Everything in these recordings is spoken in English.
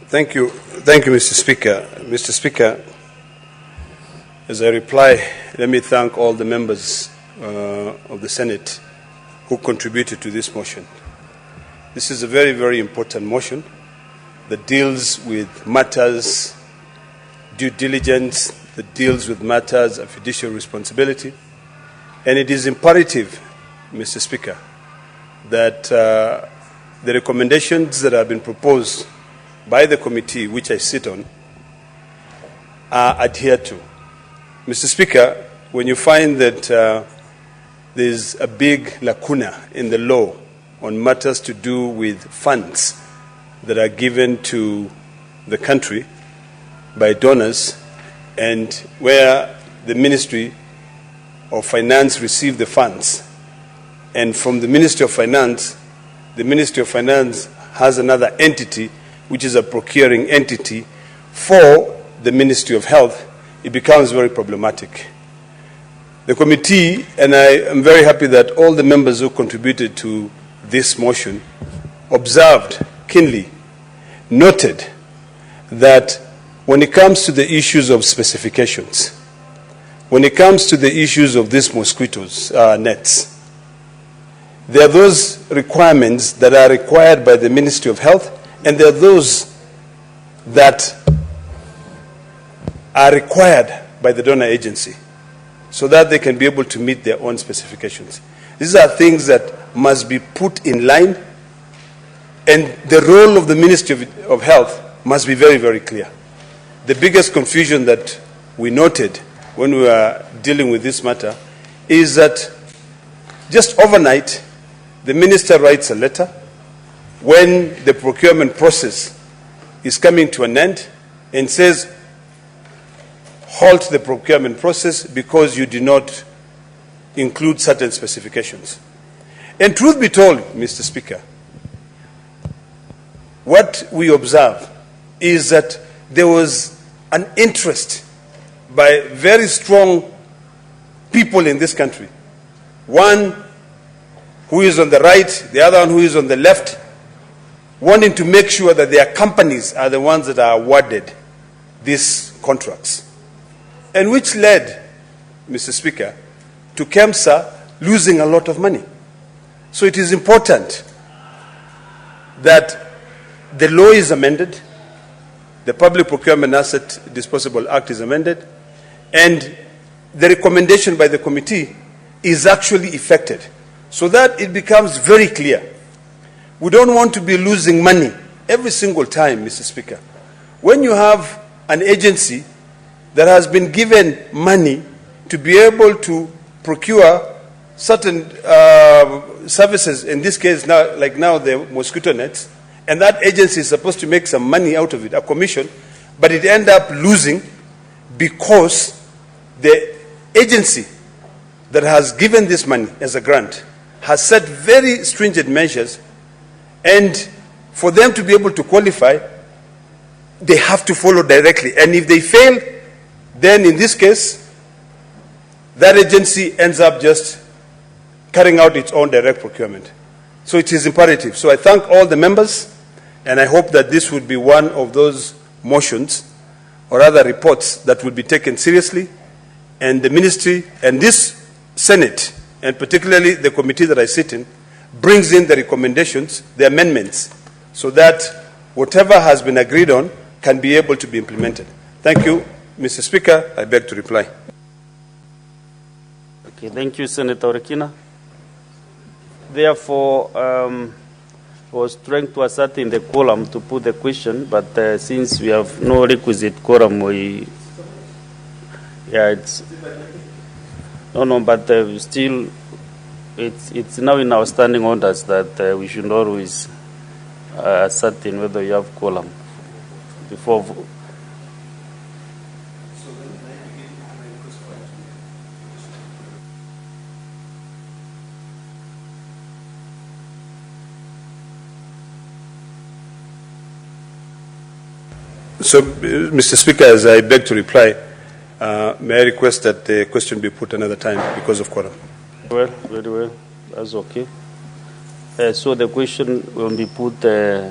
Thank you, Mr. Speaker. Mr. Speaker, as I reply, let me thank all the members of the Senate who contributed to this motion. This is a very, very important motion that deals with matters due diligence, that deals with matters of fiduciary responsibility. And it is imperative, Mr. Speaker, that the recommendations that have been proposed by the committee which I sit on are adhered to. Mr. Speaker, when you find that there's a big lacuna in the law on matters to do with funds that are given to the country by donors, and where the Ministry of Finance receive the funds, and from the Ministry of Finance, the Ministry of Finance has another entity which is a procuring entity for the Ministry of Health, it becomes very problematic. The committee, and I am very happy that all the members who contributed to this motion observed keenly, noted that when it comes to the issues of specifications, when it comes to the issues of these mosquitoes nets, there are those requirements that are required by the Ministry of Health, and there are those that are required by the donor agency so that they can be able to meet their own specifications. These are things that must be put in line, and the role of the Ministry of Health must be very, very clear. The biggest confusion that we noted when we were dealing with this matter is that just overnight, the minister writes a letter when the procurement process is coming to an end and says, halt the procurement process because you did not include certain specifications. And truth be told, Mr. Speaker, what we observe is that there was an interest by very strong people in this country. One who is on the right, the other one who is on the left, wanting to make sure that their companies are the ones that are awarded these contracts. And which led, Mr. Speaker, to KEMSA losing a lot of money. So it is important that the law is amended, the Public Procurement Asset Disposable Act is amended, and the recommendation by the committee is actually effected so that it becomes very clear. We don't want to be losing money every single time, Mr. Speaker. When you have an agency that has been given money to be able to procure certain services, in this case, now, like now the mosquito nets, and that agency is supposed to make some money out of it, a commission, but it ends up losing because the agency that has given this money as a grant has set very stringent measures, and for them to be able to qualify, they have to follow directly. And if they fail, then in this case, that agency ends up just carrying out its own direct procurement. So it is imperative. So I thank all the members, and I hope that this would be one of those motions or other reports that will be taken seriously, and the ministry and this Senate, and particularly the committee that I sit in, brings in the recommendations, the amendments, so that whatever has been agreed on can be able to be implemented. Thank you, Mr. Speaker. I beg to reply. Okay, thank you, Senator Olekina. Therefore, I was trying to assert in the quorum to put the question, but since we have no requisite quorum, but still, it's now in our standing orders that we should always ascertain whether you have quorum before. So, Mr. Speaker, as I beg to reply, may I request that the question be put another time because of quorum? Well, very well. That's okay. So the question will be put,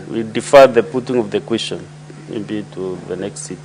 we defer the putting of the question maybe to the next seat.